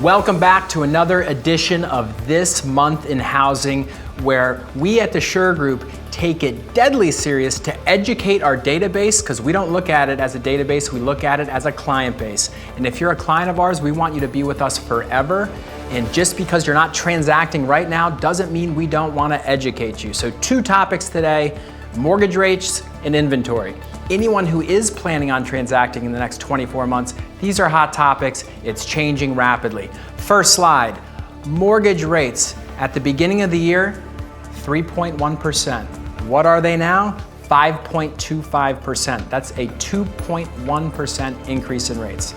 Welcome back to another edition of This Month in Housing, where we at the Sure Group take it deadly serious to educate our database, because we don't look at it as a database, we look at it as a client base. And if you're a client of ours, we want you to be with us forever. And just because you're not transacting right now doesn't mean we don't want to educate you. So 2 topics today: mortgage rates and inventory. Anyone who is planning on transacting in the next 24 months, these are hot topics. It's changing rapidly. First slide, mortgage rates. At the beginning of the year, 3.1%. What are they now? 5.25%. That's a 2.1% increase in rates.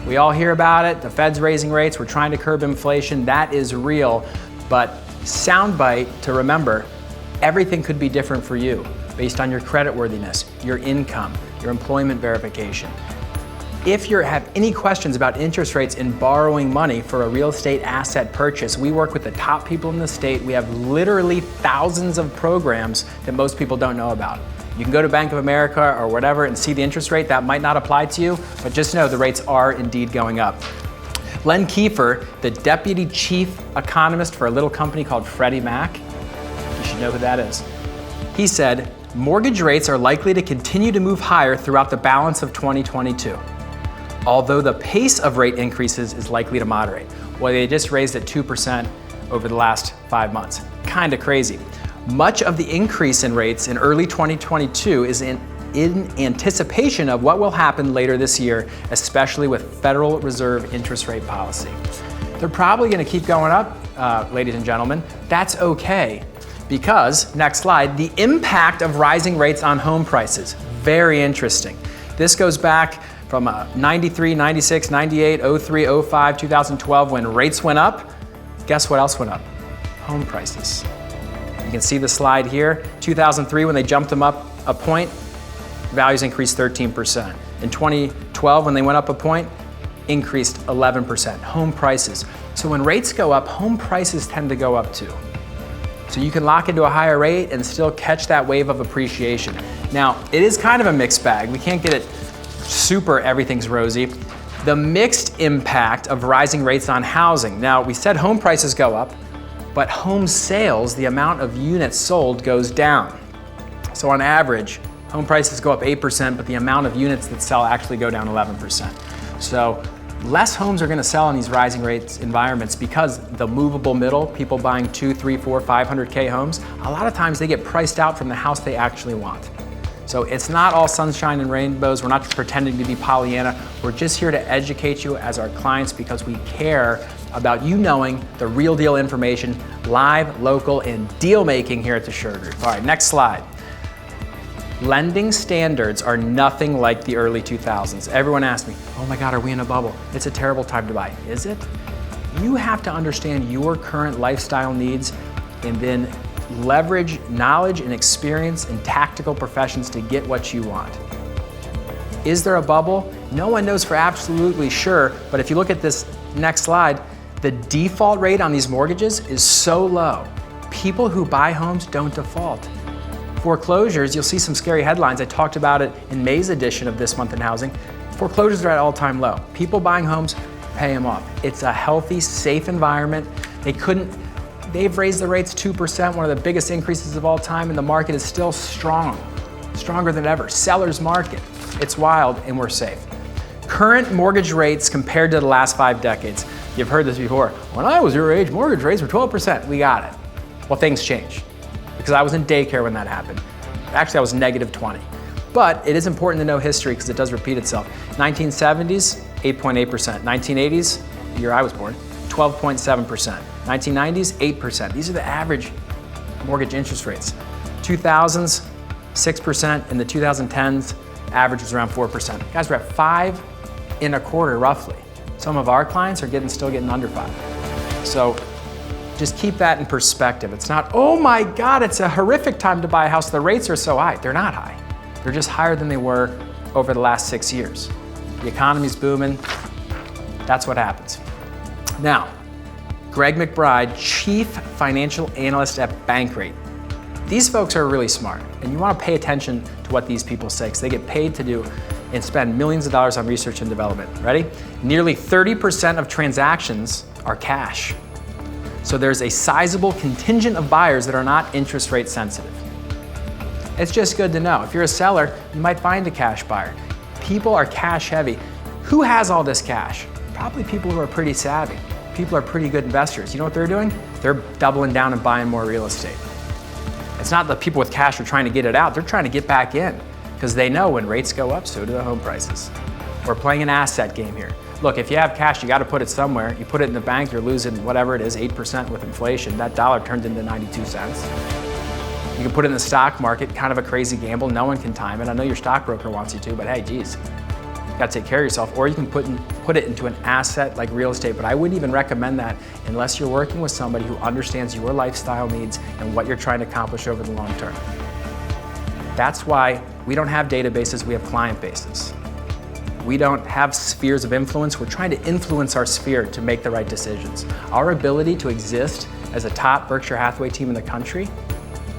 We all hear about it. The Fed's raising rates. We're trying to curb inflation. That is real. But soundbite to remember, everything could be different for you based on your creditworthiness, your income, your employment verification. If you have any questions about interest rates and borrowing money for a real estate asset purchase, we work with the top people in the state. We have literally thousands of programs that most people don't know about. You can go to Bank of America or whatever and see the interest rate. That might not apply to you, but just know the rates are indeed going up. Len Kiefer, the deputy chief economist for a little company called Freddie Mac, you should know who that is. He said, mortgage rates are likely to continue to move higher throughout the balance of 2022, although the pace of rate increases is likely to moderate. Well, they just raised it 2% over the last 5 months. Kind of crazy. Much of the increase in rates in early 2022 is in anticipation of what will happen later this year, especially with Federal Reserve interest rate policy. They're probably going to keep going up, ladies and gentlemen. That's okay. Because, next slide, the impact of rising rates on home prices. Very interesting. This goes back from 93, 96, 98, 03, 05, 2012, when rates went up. Guess what else went up? Home prices. You can see the slide here. 2003, when they jumped them up a point, values increased 13%. In 2012, when they went up a point, increased 11%. Home prices. So when rates go up, home prices tend to go up too. So you can lock into a higher rate and still catch that wave of appreciation. Now, it is kind of a mixed bag. We can't get it super everything's rosy. The mixed impact of rising rates on housing. Now, we said home prices go up, but home sales, the amount of units sold, goes down. So on average, home prices go up 8%, but the amount of units that sell actually go down 11%. So less homes are going to sell in these rising rates environments because the movable middle, people buying 2, 3, 4, 500K homes, a lot of times they get priced out from the house they actually want. So it's not all sunshine and rainbows. We're not pretending to be Pollyanna. We're just here to educate you as our clients because we care about you knowing the real deal information, live, local, and deal making here at the Sure Group. All right, next slide. Lending standards are nothing like the early 2000s. Everyone asks me, oh my God, are we in a bubble? It's a terrible time to buy. Is it? You have to understand your current lifestyle needs and then leverage knowledge and experience in tactical professions to get what you want. Is there a bubble? No one knows for absolutely sure, but if you look at this next slide, the default rate on these mortgages is so low. People who buy homes don't default. Foreclosures, you'll see some scary headlines. I talked about it in May's edition of This Month in Housing. Foreclosures are at all-time low. People buying homes, pay them off. It's a healthy, safe environment. They've raised the rates 2%, one of the biggest increases of all time, and the market is still strong, stronger than ever. Seller's market. It's wild, and we're safe. Current mortgage rates compared to the last 5 decades. You've heard this before. When I was your age, mortgage rates were 12%. We got it. Well, things change. Because I was in daycare when that happened. Actually, I was -20. But it is important to know history because it does repeat itself. 1970s, 8.8%. 1980s, the year I was born, 12.7%. 1990s, 8%. These are the average mortgage interest rates. 2000s, 6%, and the 2010s, average was around 4%. Guys, we're at 5.25% roughly. Some of our clients are still getting under 5. So just keep that in perspective. It's not, oh my God, it's a horrific time to buy a house. The rates are so high. They're not high. They're just higher than they were over the last 6 years. The economy's booming. That's what happens. Now, Greg McBride, Chief Financial Analyst at Bankrate. These folks are really smart, and you want to pay attention to what these people say because they get paid to do and spend millions of dollars on research and development. Ready? Nearly 30% of transactions are cash. So there's a sizable contingent of buyers that are not interest rate sensitive. It's just good to know. If you're a seller, you might find a cash buyer. People are cash heavy. Who has all this cash? Probably people who are pretty savvy. People are pretty good investors. You know what they're doing? They're doubling down and buying more real estate. It's not the people with cash are trying to get it out, they're trying to get back in because they know when rates go up, so do the home prices. We're playing an asset game here. Look, if you have cash, you got to put it somewhere. You put it in the bank, you're losing whatever it is, 8% with inflation. That dollar turned into 92 cents. You can put it in the stock market, kind of a crazy gamble. No one can time it. I know your stockbroker wants you to, but hey, geez, you got to take care of yourself. Or you can put it into an asset like real estate, but I wouldn't even recommend that unless you're working with somebody who understands your lifestyle needs and what you're trying to accomplish over the long term. That's why we don't have databases, we have client bases. We don't have spheres of influence. We're trying to influence our sphere to make the right decisions. Our ability to exist as a top Berkshire Hathaway team in the country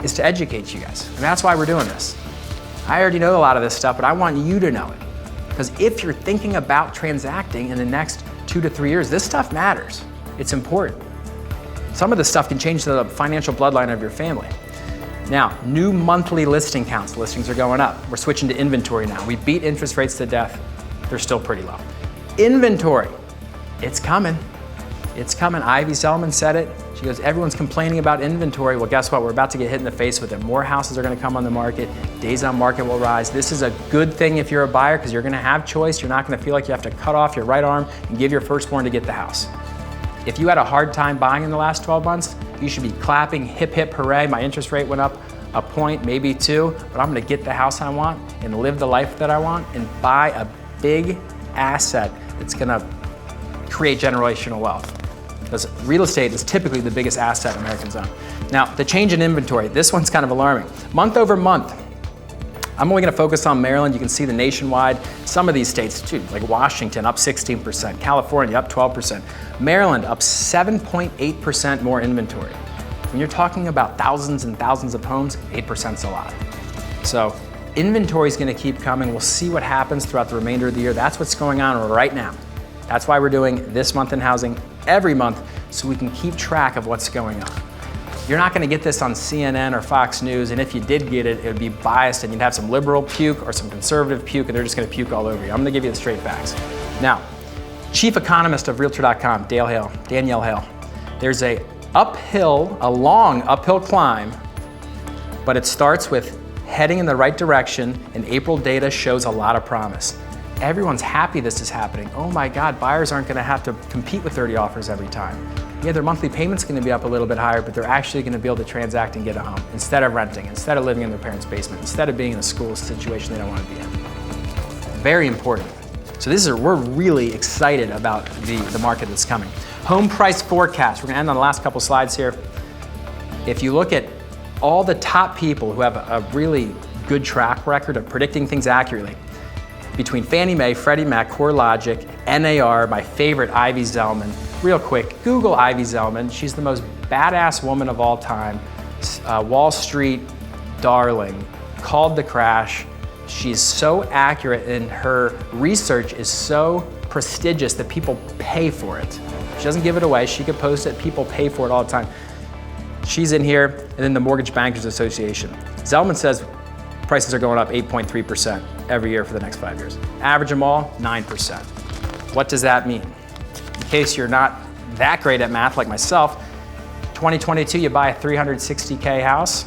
is to educate you guys. And that's why we're doing this. I already know a lot of this stuff, but I want you to know it. Because if you're thinking about transacting in the next 2 to 3 years, this stuff matters. It's important. Some of this stuff can change the financial bloodline of your family. Now, new monthly listing counts. Listings are going up. We're switching to inventory now. We beat interest rates to death. They're still pretty low. Inventory, it's coming. It's coming. Ivy Zellman said it. She goes, everyone's complaining about inventory. Well, guess what? We're about to get hit in the face with it. More houses are going to come on the market. Days on market will rise. This is a good thing if you're a buyer because you're going to have choice. You're not going to feel like you have to cut off your right arm and give your firstborn to get the house. If you had a hard time buying in the last 12 months, you should be clapping, hip, hip, hooray. My interest rate went up a point, maybe 2, but I'm going to get the house I want and live the life that I want and buy a big asset that's going to create generational wealth. Because real estate is typically the biggest asset Americans own. Now, the change in inventory, this one's kind of alarming. Month over month, I'm only going to focus on Maryland. You can see the nationwide. Some of these states, too, like Washington, up 16%, California, up 12%, Maryland, up 7.8% more inventory. When you're talking about thousands and thousands of homes, 8%'s a lot. So inventory is going to keep coming. We'll see what happens throughout the remainder of the year. That's what's going on right now. That's why we're doing This Month in Housing every month so we can keep track of what's going on. You're not going to get this on CNN or Fox News, and if you did get it, it would be biased and you'd have some liberal puke or some conservative puke, and they're just going to puke all over you. I'm going to give you the straight facts. Now, chief economist of Realtor.com, Danielle Hale, there's a long uphill climb, but it starts with heading in the right direction, and April data shows a lot of promise. Everyone's happy this is happening. Oh my God, buyers aren't going to have to compete with 30 offers every time. Yeah, their monthly payment's going to be up a little bit higher, but they're actually going to be able to transact and get a home instead of renting, instead of living in their parents' basement, instead of being in a school situation they don't want to be in. Very important. So we're really excited about the market that's coming. Home price forecast. We're going to end on the last couple slides here. If you look at all the top people who have a really good track record of predicting things accurately, between Fannie Mae, Freddie Mac, CoreLogic, NAR, my favorite, Ivy Zellman. Real quick, Google Ivy Zellman. She's the most badass woman of all time. Wall Street darling, called the crash. She's so accurate and her research is so prestigious that people pay for it. She doesn't give it away. She could post it. People pay for it all the time. She's in here, and then the Mortgage Bankers Association. Zellman says prices are going up 8.3% every year for the next 5 years. Average them all, 9%. What does that mean? In case you're not that great at math like myself, 2022 you buy a 360K house.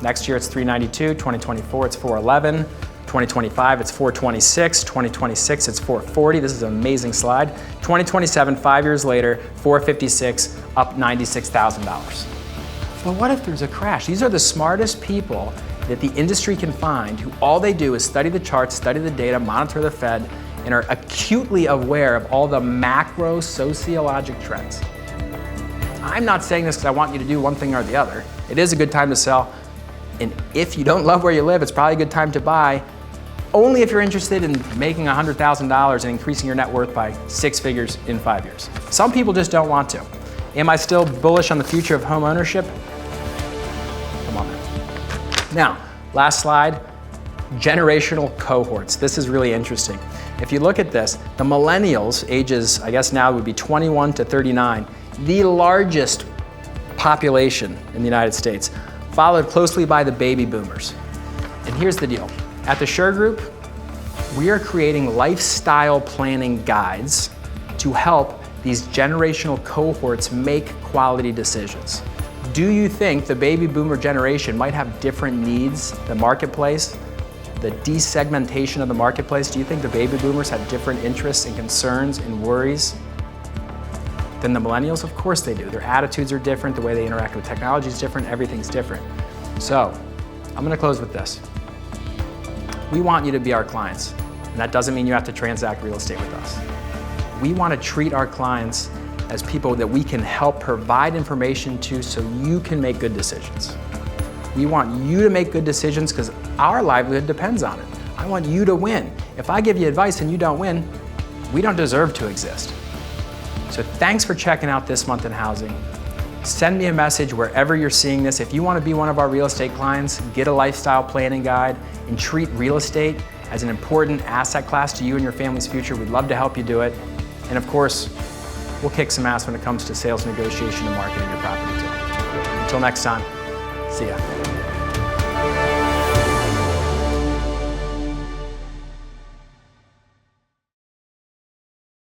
Next year it's 392, 2024 it's 411, 2025 it's 426, 2026 it's 440. This is an amazing slide. 2027, 5 years later, 456, up $96,000. But what if there's a crash? These are the smartest people that the industry can find who all they do is study the charts, study the data, monitor the Fed, and are acutely aware of all the macro sociologic trends. I'm not saying this because I want you to do one thing or the other. It is a good time to sell, and if you don't love where you live, it's probably a good time to buy, only if you're interested in making $100,000 and increasing your net worth by 6 figures in 5 years. Some people just don't want to. Am I still bullish on the future of home ownership? Come on, man. Now, last slide. Generational cohorts. This is really interesting. If you look at this, the millennials, ages, I guess now would be 21 to 39, the largest population in the United States, followed closely by the baby boomers. And here's the deal. At the Sure Group, we are creating lifestyle planning guides to help these generational cohorts make quality decisions. Do you think the baby boomer generation might have different needs, the marketplace, the desegmentation of the marketplace? Do you think the baby boomers have different interests and concerns and worries than the millennials? Of course they do. Their attitudes are different, the way they interact with technology is different, everything's different. So, I'm gonna close with this. We want you to be our clients, and that doesn't mean you have to transact real estate with us. We want to treat our clients as people that we can help provide information to so you can make good decisions. We want you to make good decisions because our livelihood depends on it. I want you to win. If I give you advice and you don't win, we don't deserve to exist. So thanks for checking out This Month in Housing. Send me a message wherever you're seeing this. If you want to be one of our real estate clients, get a lifestyle planning guide, and treat real estate as an important asset class to you and your family's future, we'd love to help you do it. And of course, we'll kick some ass when it comes to sales negotiation and marketing your property too. Until next time, see ya.